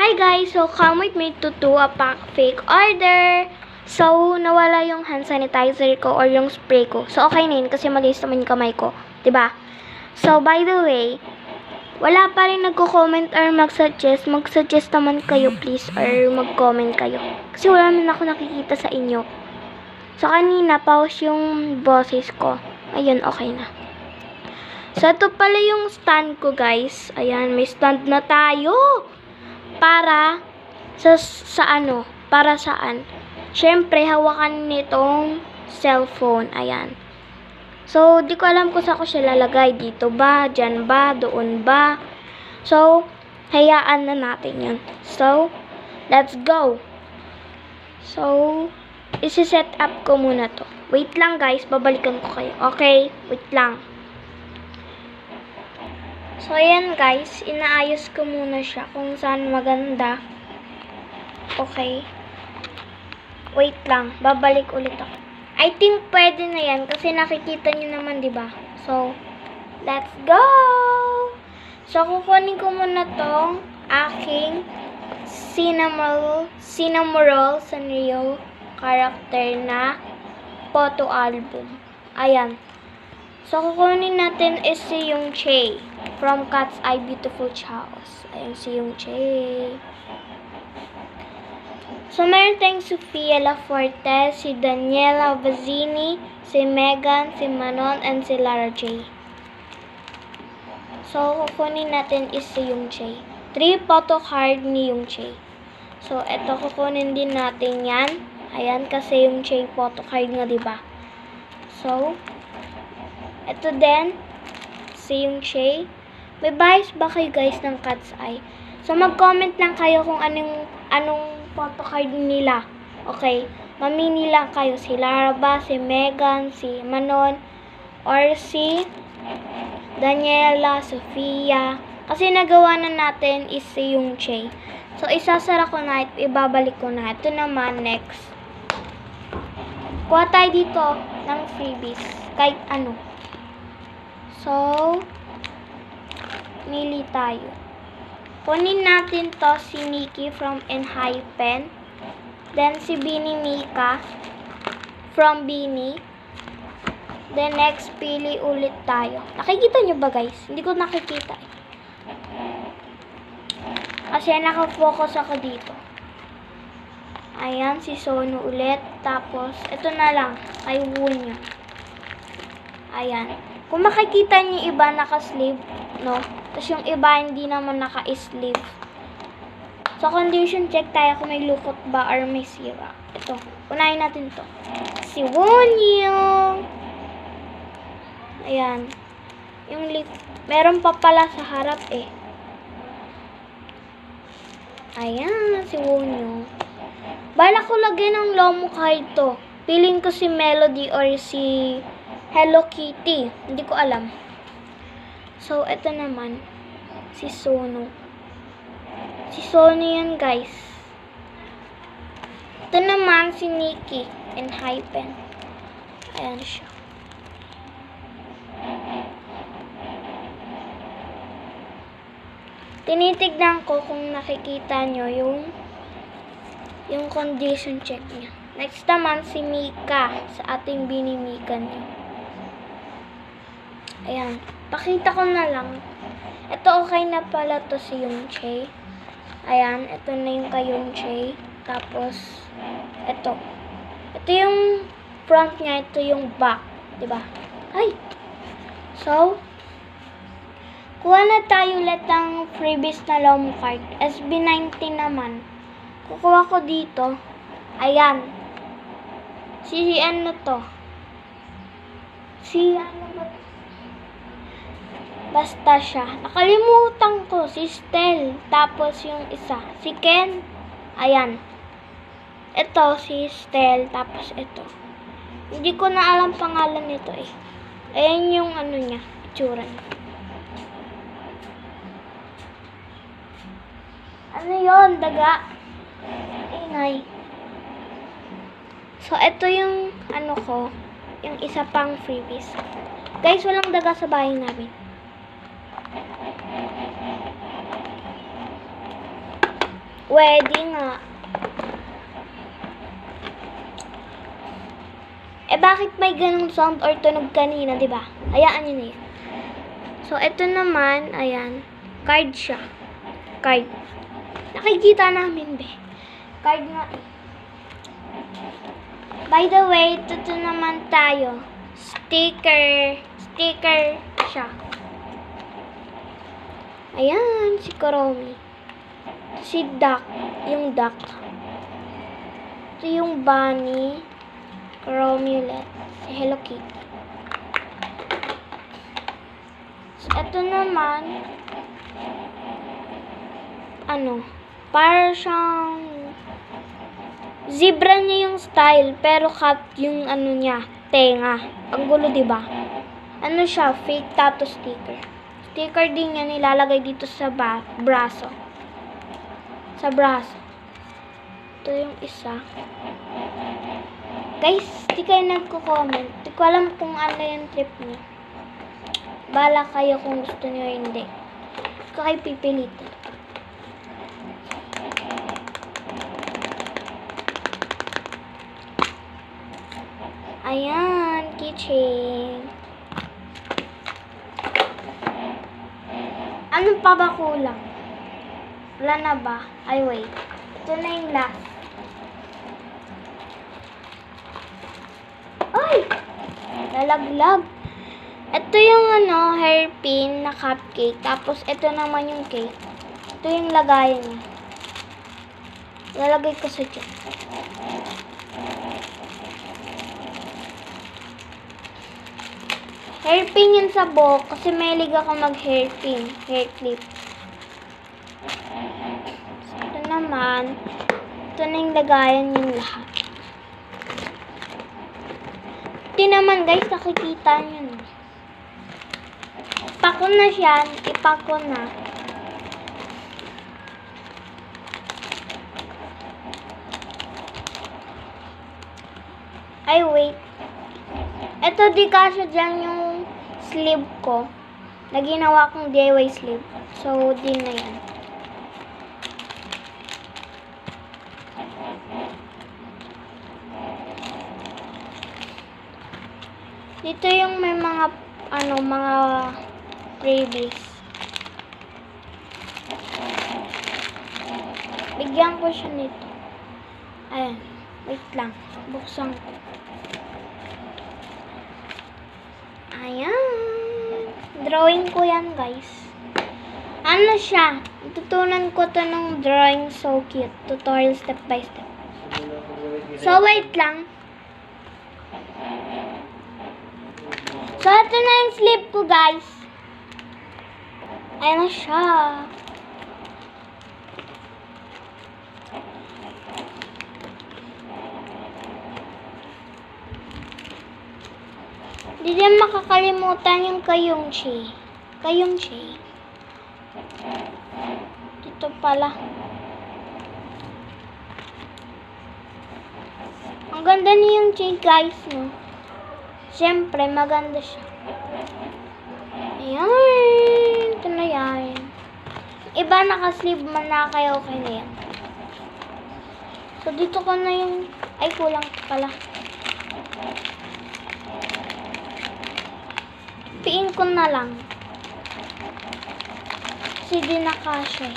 Hi guys! So, come with me to do a pack fake order. So, nawala yung hand sanitizer ko or yung spray ko. So, okay na yun kasi malinis naman yung kamay ko. 'Di ba? So, by the way, wala pa rin nagko-comment or mag-suggest. Mag-suggest naman kayo please or mag-comment kayo. Kasi wala naman ako nakikita sa inyo. So, kanina, pause yung boses ko. Ayun, okay na. So, ito pala yung stand ko guys. Ayan, may stand na tayo. Para para saan? Syempre, hawakan nitong cellphone. Ayan. So, di ko alam kung saan ko siya lalagay. Dito ba? Diyan ba? Doon ba? So, hayaan na natin yun. So, let's go! So, isi-set up ko muna to. Wait lang guys, babalikan ko kayo. Okay? Wait lang. So, ayan guys, inaayos ko muna siya kung saan maganda. Okay. Wait lang, babalik ulit ako. I think pwede na yan kasi nakikita nyo naman, di ba? So, let's go! So, kukunin ko muna tong aking Cinnamoroll Sanrio character na photo album. Ayan. So, kukunin natin is si Yung Che from Cat's Eye Beautiful Chaos. Ayan si Yung Che. So, meron tayong Sofia Laforte, si Daniela Vazzini, si Megan, si Manon, and si Lara J. So, kukunin natin is si Yung Che. 3 photo card ni Yung Che. So, eto kukunin din natin yan. Ayan, kasi Yung Che photo card nga, diba? So, eto din, si Yung Che. May bias ba kayo guys ng Cat's Eye? So, mag-comment lang kayo kung anong photo card nila. Okay? Mamili lang kayo. Si Lara ba, si Megan, si Manon, or si Daniela, Sofia. Kasi nagawa na natin is si Yung Che. So, isasara ko na ito, ibabalik ko na. Ito naman, next. Kuha tayo dito ng freebies. Kahit ano. So, mili tayo. Kunin natin to si Nikki from Enhypen. Then si Bini Mika from Bini. Then next, pili ulit tayo. Nakikita nyo ba guys? Hindi ko nakikita eh. Kasi nakafocus ako dito. Ayan, si Sono ulit. Tapos, ito na lang. Kay Wunyo. Ayan. Kung makikita niyo yung iba naka-sleeve, no? Tapos yung iba hindi naman naka-sleeve. So, condition check tayo kung may lukot ba or may sira. Ito. Unahin natin to. Si Wonyo. Ayan. Yung meron pa pala sa harap eh. Ayan, si Wonyo. Bala ko lagyan ng Lomo card to. Feeling ko si Melody or si Hello Kitty. Hindi ko alam. So, ito naman. Si Sono. Si Sono yan, guys. Ito naman si Nikki Enhypen. Ayan siya. Tinitignan ko kung nakikita nyo yung condition check niya. Next naman si Mika sa ating Bini Mika niya. Ayan. Pakita ko na lang. Ito okay na pala to si Yung Che. Ayan. Ito na yung kay Yung Che. Tapos, ito. Ito yung front niya. Ito yung back. Diba? Ay! So, kuha na tayo ulit ng freebies na Lomo card. SB19 naman. Kukuha ko dito. Ayan. Si ano to? Si ano ba? Basta siya. Nakalimutan ko. Si Stel. Tapos yung isa. Si Ken. Ayan. Ito si Stel. Tapos ito. Hindi ko na alam pangalan nito eh. Ayan yung ano niya. Itsura niya. Ano yon? Daga. Ingay. So, ito yung ano ko. Yung isa pang freebies. Guys, walang daga sa bahay namin. Pwede nga. Bakit may ganung sound or tunog kanina, di ba? Hayaan nyo na yun. So, ito naman, ayan. Card siya. Card. Nakikita namin, be. Card nga eh. By the way, ito naman tayo. Sticker. Sticker siya. Ayan, si Kuromi. Si Duck. Yung Duck. Ito yung Bunny. Kuromi ulit. Si Hello Kitty. So, ito naman, para siyang zebra niya yung style, pero cut yung niya, tenga. Ang gulo, diba? Siya, fake tattoo sticker. Sticker din yan, nilalagay dito sa braso. Sa braso. Ito yung isa. Guys, di kayo nagko-comment. Di ko alam kung ano yung trip niyo. Bala kayo kung gusto niyo o hindi. Hindi ko kayo pipilitin. Ayan, keychain. Ano pa ba kulang? Wala na ba? Ay, wait. Ito na yung last. Ay! Lalaglag. Ito yung hairpin na cupcake. Tapos, ito naman yung cake. Ito yung lagayan niya. Lalagay ko sa tiyan. Hairpin yun sa buhok. Kasi mahilig ako mag-hairpin. Hair clip. So, ito naman. Ito na yung lagayan yung lahat. Ito naman guys, nakikita nyo na. Ipako na siya. Ipako na. Ay, wait. Ito, di kasya dyan yung sleeve ko. Na ginawa kong DIY sleeve. So, di na yan. Dito yung may mga, mga freebies. Bigyan ko siya nito. Ayan. Wait lang. Buksan ko. Ayan. Drawing ko yan, guys. Ano siya? Tutunan ko to ng drawing so cute. Tutorial step by step. So, wait lang. So, ito na yung sleeve ko, guys. Ayan na siya. Hindi din makakalimutan yung Kayongchi. Kayongchi. Dito pala. Ang ganda niyong Chi, guys, no? Siyempre, maganda siya. Ayan. Ito na yan. Iba naka-sleeve man na kayo, okay na yan. So, dito ko na yung... Ay, kulang pala. Piin ko na lang. Kasi di nakasya.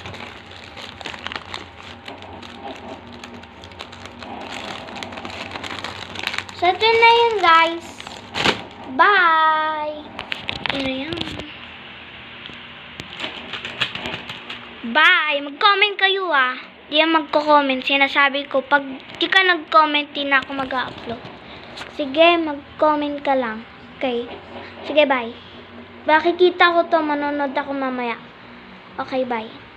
So, ito na yun, guys. Bye! Ito na yan. Bye! Mag-comment kayo, ah. Di yan magko-comment. Sinasabi ko, pag di ka nag-comment, di na ako mag-upload. Sige, mag-comment ka lang. Okay? Sige, bye. Makikita ko to, manonood ako mamaya. Okay, bye.